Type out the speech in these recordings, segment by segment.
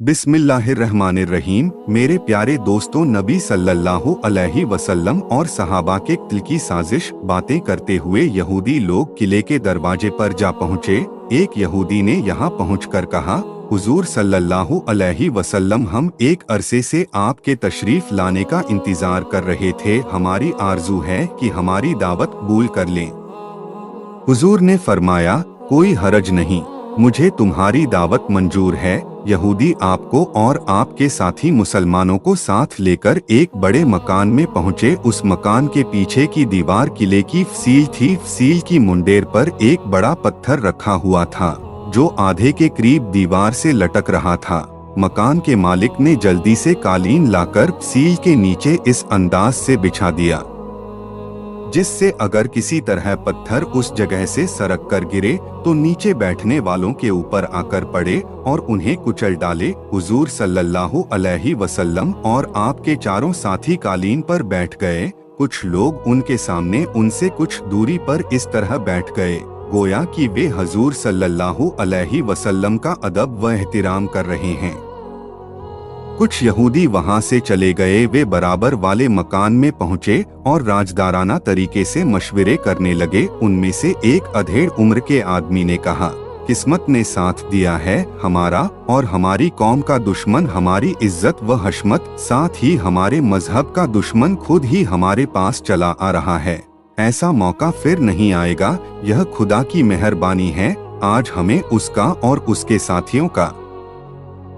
बिस्मिल्लाहिर्रहमानिर्रहीम। मेरे प्यारे दोस्तों, नबी सल्लल्लाहु अलैहि वसल्लम और सहाबा के कत्ल की साजिश बातें करते हुए यहूदी लोग किले के दरवाजे पर जा पहुँचे। एक यहूदी ने यहाँ पहुँचकर कहा, हुजूर सल्लल्लाहु अलैहि वसल्लम, हम एक अरसे से आपके तशरीफ लाने का इंतजार कर रहे थे। हमारी आरजू है कि हमारी दावत कबूल कर लें। हुजूर ने फरमाया, कोई हरज नहीं, मुझे तुम्हारी दावत मंजूर है। यहूदी आपको और आपके साथी मुसलमानों को साथ लेकर एक बड़े मकान में पहुंचे। उस मकान के पीछे की दीवार किले की फसील थी। फसील की मुंडेर पर एक बड़ा पत्थर रखा हुआ था जो आधे के करीब दीवार से लटक रहा था। मकान के मालिक ने जल्दी से कालीन लाकर फसील के नीचे इस अंदाज से बिछा दिया जिससे अगर किसी तरह पत्थर उस जगह से सरक कर गिरे तो नीचे बैठने वालों के ऊपर आकर पड़े और उन्हें कुचल डाले। हुजूर सल्लल्लाहु अलैहि वसल्लम और आपके चारों साथी कालीन पर बैठ गए। कुछ लोग उनके सामने उनसे कुछ दूरी पर इस तरह बैठ गए गोया कि वे हुजूर सल्लल्लाहु अलैहि वसल्लम का अदब व एहतिराम कर रहे हैं। कुछ यहूदी वहां से चले गए। वे बराबर वाले मकान में पहुंचे और राजदाराना तरीके से मशवरे करने लगे। उनमें से एक अधेड़ उम्र के आदमी ने कहा, किस्मत ने साथ दिया है। हमारा और हमारी कौम का दुश्मन हमारी इज्जत व हशमत, साथ ही हमारे मजहब का दुश्मन खुद ही हमारे पास चला आ रहा है। ऐसा मौका फिर नहीं आएगा। यह खुदा की मेहरबानी है। आज हमें उसका और उसके साथियों का,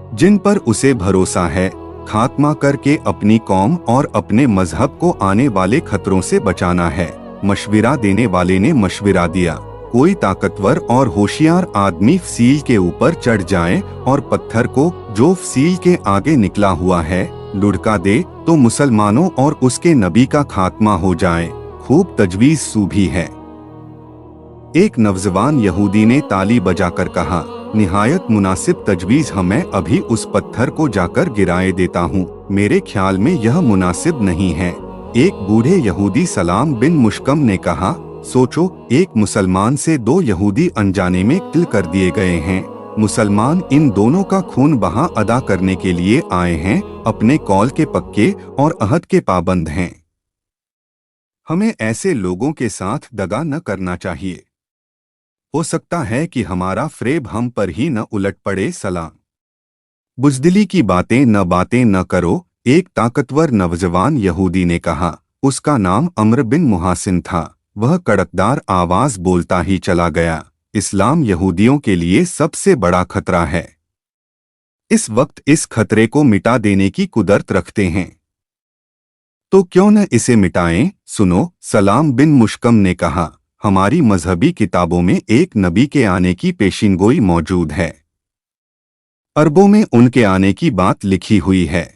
जिन पर उसे भरोसा है, खात्मा करके अपनी कौम और अपने मजहब को आने वाले खतरों से बचाना है। मशविरा देने वाले ने मशविरा दिया, कोई ताकतवर और होशियार आदमी फसील के ऊपर चढ़ जाए और पत्थर को जो फसील के आगे निकला हुआ है लुढ़का दे तो मुसलमानों और उसके नबी का खात्मा हो जाए। खूब तजवीज सूझी है। एक नौजवान यहूदी ने ताली बजाकर कहा, निहायत मुनासिब तजवीज है। मैं अभी उस पत्थर को जाकर गिराए देता हूँ। मेरे ख्याल में यह मुनासिब नहीं है। एक बूढ़े यहूदी सलाम बिन मुश्कम ने कहा, सोचो, एक मुसलमान से दो यहूदी अनजाने में कत्ल कर दिए गए हैं। मुसलमान इन दोनों का खून बहा अदा करने के लिए आए हैं। अपने कौल के पक्के और अहद के पाबंद हैं। हमें ऐसे लोगों के साथ दगा न करना चाहिए। हो सकता है कि हमारा फ्रेब हम पर ही न उलट पड़े। सलाम। बुज़दिली की बातें न करो। एक ताकतवर नौजवान यहूदी ने कहा। उसका नाम अम्र बिन मुहासिन था। वह कड़कदार आवाज बोलता ही चला गया, इस्लाम यहूदियों के लिए सबसे बड़ा खतरा है। इस वक्त इस खतरे को मिटा देने की कुदरत रखते हैं, तो क्यों न इसे मिटाएं। सुनो, सलाम बिन मुश्कम ने कहा, हमारी मजहबी किताबों में एक नबी के आने की पेशिनगोई मौजूद है। अरबों में उनके आने की बात लिखी हुई है।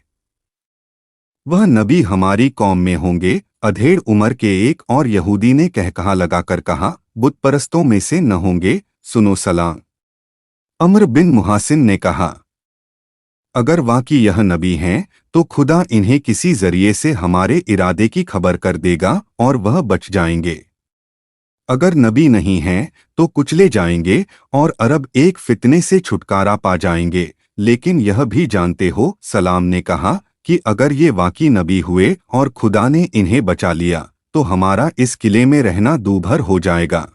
वह नबी हमारी कौम में होंगे। अधेड़ उम्र के एक और यहूदी ने कहकहा लगाकर कहा, बुत परस्तों में से न होंगे। सुनो सलाम। अम्र बिन मुहासिन ने कहा, अगर वाकई यह नबी हैं तो खुदा इन्हें किसी जरिए से हमारे इरादे की खबर कर देगा और वह बच जाएंगे। अगर नबी नहीं हैं तो कुचले जाएंगे और अरब एक फितने से छुटकारा पा जाएंगे। लेकिन यह भी जानते हो, सलाम ने कहा, कि अगर ये वाकई नबी हुए और खुदा ने इन्हें बचा लिया तो हमारा इस किले में रहना दूभर हो जाएगा।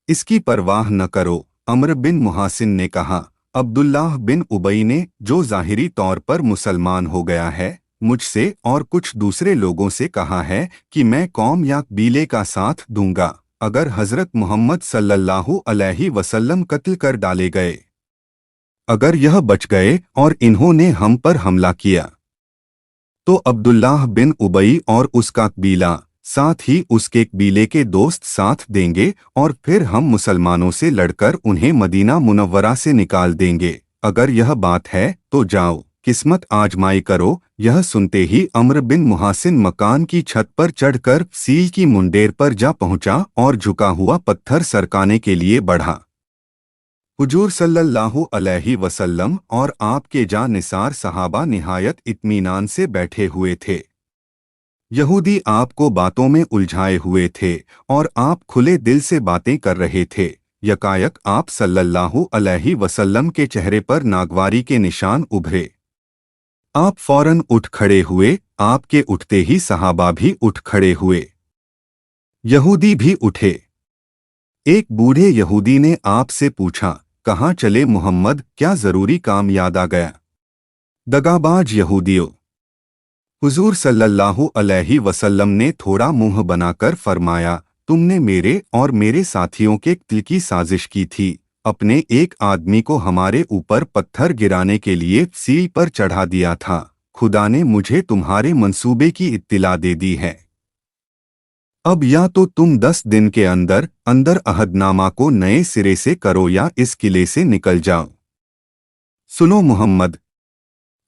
इसकी परवाह न करो। अम्र बिन मुहासिन ने कहा, अब्दुल्लाह बिन उबई ने, जो ज़ाहिरी तौर पर मुसलमान हो गया है, मुझसे और कुछ दूसरे लोगों से कहा है कि मैं कौम या कबीले का साथ दूंगा अगर हजरत मोहम्मद सल्लल्लाहु अलैहि वसल्लम कत्ल कर डाले गए। अगर यह बच गए और इन्होंने हम पर हमला किया तो अब्दुल्लाह बिन उबई और उसका कबीला, साथ ही उसके कबीले के दोस्त साथ देंगे और फिर हम मुसलमानों से लड़कर उन्हें मदीना मुनव्वरा से निकाल देंगे। अगर यह बात है तो जाओ, किस्मत आजमाई करो। यह सुनते ही अम्र बिन मुहासिन मकान की छत पर चढ़कर फसील की मुंडेर पर जा पहुंचा और झुका हुआ पत्थर सरकाने के लिए बढ़ा। हुजूर सल्लल्लाहु अलैहि वसल्लम और आपके जानिसार सहाबा निहायत इत्मीनान से बैठे हुए थे। यहूदी आपको बातों में उलझाए हुए थे और आप खुले दिल से बातें कर रहे थे। यकायक आप सल्लल्लाहु अलैहि वसल्लम के चेहरे पर नागवारी के निशान उभरे। आप फौरन उठ खड़े हुए। आपके उठते ही सहाबा भी उठ खड़े हुए। यहूदी भी उठे। एक बूढ़े यहूदी ने आपसे पूछा, कहाँ चले मुहम्मद, क्या जरूरी काम याद आ गया? दगाबाज यहूदियों। हुजूर सल्लल्लाहु अलैहि वसल्लम ने थोड़ा मुंह बनाकर फरमाया, तुमने मेरे और मेरे साथियों के कत्ल की साजिश की थी। अपने एक आदमी को हमारे ऊपर पत्थर गिराने के लिए सील पर चढ़ा दिया था। खुदा ने मुझे तुम्हारे मंसूबे की इत्तिला दे दी है। अब या तो तुम 10 दिन के अंदर अंदर अहदनामा को नए सिरे से करो या इस किले से निकल जाओ। सुनो मुहम्मद,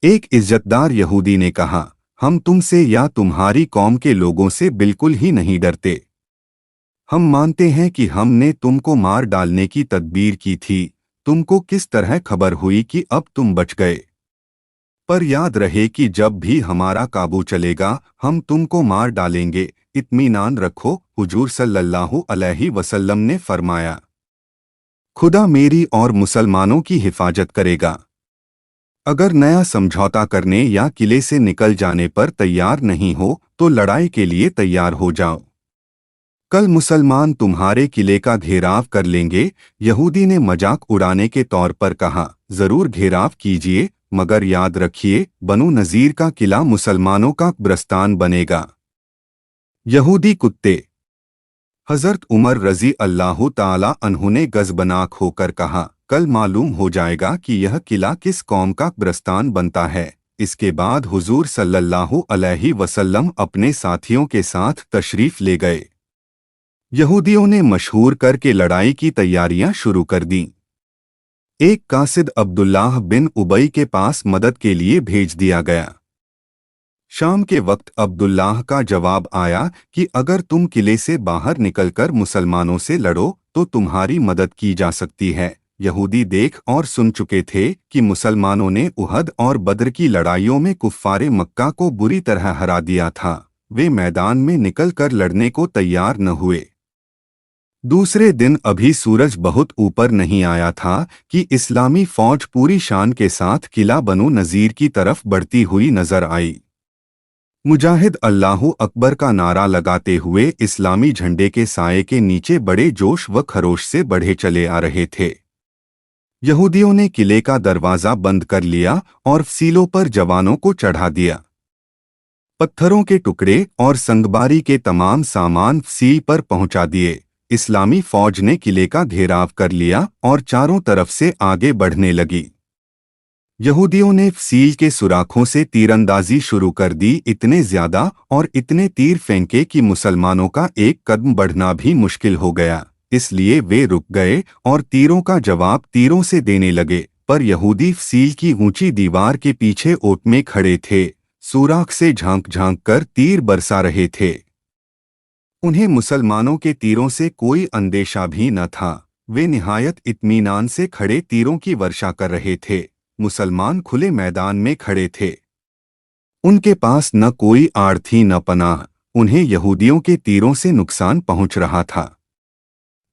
एक इज्जतदार यहूदी ने कहा, हम तुमसे या तुम्हारी कौम के लोगों से बिल्कुल ही नहीं डरते। हम मानते हैं कि हमने तुमको मार डालने की तदबीर की थी। तुमको किस तरह खबर हुई कि अब तुम बच गए? पर याद रहे कि जब भी हमारा काबू चलेगा हम तुमको मार डालेंगे। इत्मीनान रखो, हुजूर सल्लल्लाहु अलैहि वसल्लम ने फरमाया, खुदा मेरी और मुसलमानों की हिफाजत करेगा। अगर नया समझौता करने या किले से निकल जाने पर तैयार नहीं हो तो लड़ाई के लिए तैयार हो जाओ। कल मुसलमान तुम्हारे किले का घेराव कर लेंगे। यहूदी ने मजाक उड़ाने के तौर पर कहा, जरूर घेराव कीजिए, मगर याद रखिए बनु नज़ीर का किला मुसलमानों का कब्रिस्तान बनेगा। यहूदी कुत्ते। हजरत उमर रजी अल्लाह ताला अन्हु ने गज़बनाक होकर कहा, कल मालूम हो जाएगा कि यह किला किस कौम का कब्रिस्तान बनता है। इसके बाद हुजूर सल्लल्लाहु अलैहि वसल्लम अपने साथियों के साथ तशरीफ ले गए। यहूदियों ने मशहूर करके लड़ाई की तैयारियां शुरू कर दीं। एक कासिद अब्दुल्लाह बिन उबई के पास मदद के लिए भेज दिया गया। शाम के वक्त अब्दुल्लाह का जवाब आया कि अगर तुम किले से बाहर निकलकर मुसलमानों से लड़ो तो तुम्हारी मदद की जा सकती है। यहूदी देख और सुन चुके थे कि मुसलमानों ने उहद और बद्र की लड़ाइयों में कुफ्फारे मक्का को बुरी तरह हरा दिया था। वे मैदान में निकलकर लड़ने को तैयार न हुए। दूसरे दिन अभी सूरज बहुत ऊपर नहीं आया था कि इस्लामी फौज पूरी शान के साथ किला बनु नज़ीर की तरफ बढ़ती हुई नजर आई। मुजाहिद अल्लाहु अकबर का नारा लगाते हुए इस्लामी झंडे के साये के नीचे बड़े जोश व खरोश से बढ़े चले आ रहे थे। यहूदियों ने किले का दरवाज़ा बंद कर लिया और सीलों पर जवानों को चढ़ा दिया। पत्थरों के टुकड़े और संगबारी के तमाम सामान सील पर पहुंचा दिए। इस्लामी फौज ने किले का घेराव कर लिया और चारों तरफ से आगे बढ़ने लगी। यहूदियों ने सील के सुराखों से तीरंदाजी शुरू कर दी। इतने ज्यादा और इतने तीर फेंके कि मुसलमानों का एक कदम बढ़ना भी मुश्किल हो गया। इसलिए वे रुक गए और तीरों का जवाब तीरों से देने लगे। पर यहूदी सील की ऊंची दीवार के पीछे ओट में खड़े थे, सुराख से झांक झांक कर तीर बरसा रहे थे। उन्हें मुसलमानों के तीरों से कोई अंदेशा भी न था। वे निहायत इत्मीनान से खड़े तीरों की वर्षा कर रहे थे। मुसलमान खुले मैदान में खड़े थे। उनके पास न कोई आड़ थी न पनाह। उन्हें यहूदियों के तीरों से नुकसान पहुंच रहा था।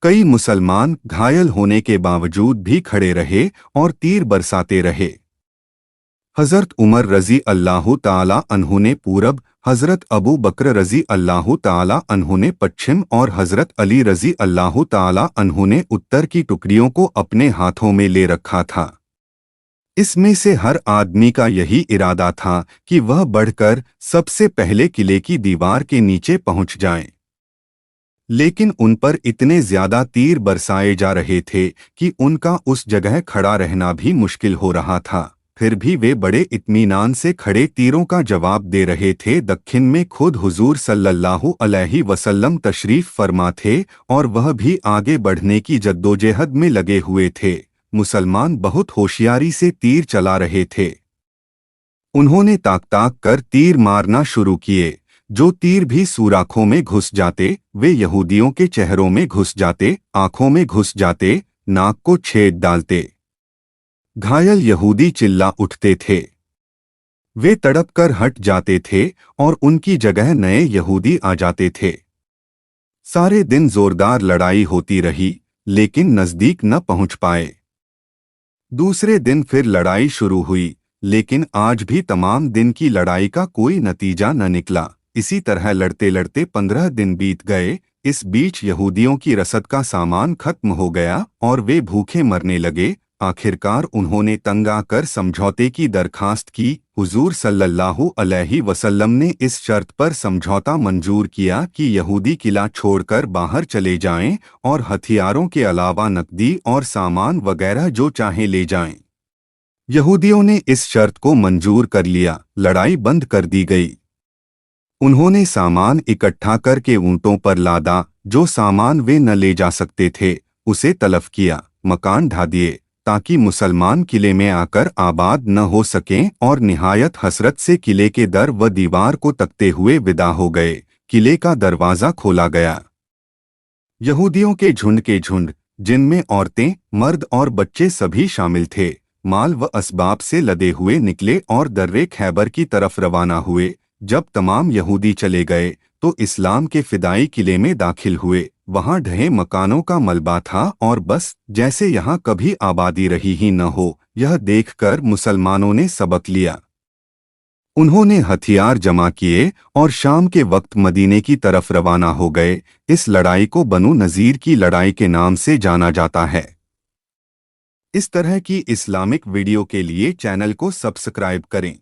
कई मुसलमान घायल होने के बावजूद भी खड़े रहे और तीर बरसाते रहे। हजरत उमर रजी अल्लाह ताला अन्हु ने पूरब, हजरत अबू बकर रजी अल्लाह ताला अन्हु ने पश्चिम और हजरत अली रजी अल्लाह ताला अन्हु ने उत्तर की टुकड़ियों को अपने हाथों में ले रखा था। इसमें से हर आदमी का यही इरादा था कि वह बढ़कर सबसे पहले किले की दीवार के नीचे पहुंच जाए। लेकिन उन पर इतने ज्यादा तीर बरसाए जा रहे थे कि उनका उस जगह खड़ा रहना भी मुश्किल हो रहा था। फिर भी वे बड़े इत्मीनान से खड़े तीरों का जवाब दे रहे थे। दक्षिण में खुद हुजूर सल्लल्लाहु अलैहि वसल्लम तशरीफ फरमा थे और वह भी आगे बढ़ने की जद्दोजहद में लगे हुए थे। मुसलमान बहुत होशियारी से तीर चला रहे थे। उन्होंने ताक ताक कर तीर मारना शुरू किए। जो तीर भी सुराखों में घुस जाते वे यहूदियों के चेहरों में घुस जाते, आंखों में घुस जाते, नाक को छेद डालते। घायल यहूदी चिल्ला उठते थे। वे तड़प कर हट जाते थे और उनकी जगह नए यहूदी आ जाते थे। सारे दिन जोरदार लड़ाई होती रही, लेकिन नजदीक न पहुंच पाए। दूसरे दिन फिर लड़ाई शुरू हुई, लेकिन आज भी तमाम दिन की लड़ाई का कोई नतीजा न निकला। इसी तरह लड़ते लड़ते 15 दिन बीत गए। इस बीच यहूदियों की रसद का सामान खत्म हो गया और वे भूखे मरने लगे। आखिरकार उन्होंने तंग आकर समझौते की दरखास्त की। हुजूर सल्लल्लाहु अलैहि वसल्लम ने इस शर्त पर समझौता मंजूर किया कि यहूदी किला छोड़कर बाहर चले जाएं और हथियारों के अलावा नकदी और सामान वगैरह जो चाहें ले जाएं। यहूदियों ने इस शर्त को मंजूर कर लिया। लड़ाई बंद कर दी गई। उन्होंने सामान इकट्ठा करके ऊंटों पर लादा। जो सामान वे न ले जा सकते थे उसे तलफ किया। मकान ढा दिए ताकि मुसलमान किले में आकर आबाद न हो सकें और निहायत हसरत से किले के दर व दीवार को तकते हुए विदा हो गए। किले का दरवाज़ा खोला गया। यहूदियों के झुंड जिनमें औरतें, मर्द और बच्चे सभी शामिल थे, माल व असबाब से लदे हुए निकले और दर्रे खैबर की तरफ रवाना हुए। जब तमाम यहूदी चले गए तो इस्लाम के फिदाई किले में दाखिल हुए। वहां ढहे मकानों का मलबा था और बस जैसे यहाँ कभी आबादी रही ही न हो, यह देखकर मुसलमानों ने सबक लिया। उन्होंने हथियार जमा किए और शाम के वक्त मदीने की तरफ रवाना हो गए। इस लड़ाई को बनु नज़ीर की लड़ाई के नाम से जाना जाता है। इस तरह की इस्लामिक वीडियो के लिए चैनल को सब्सक्राइब करें।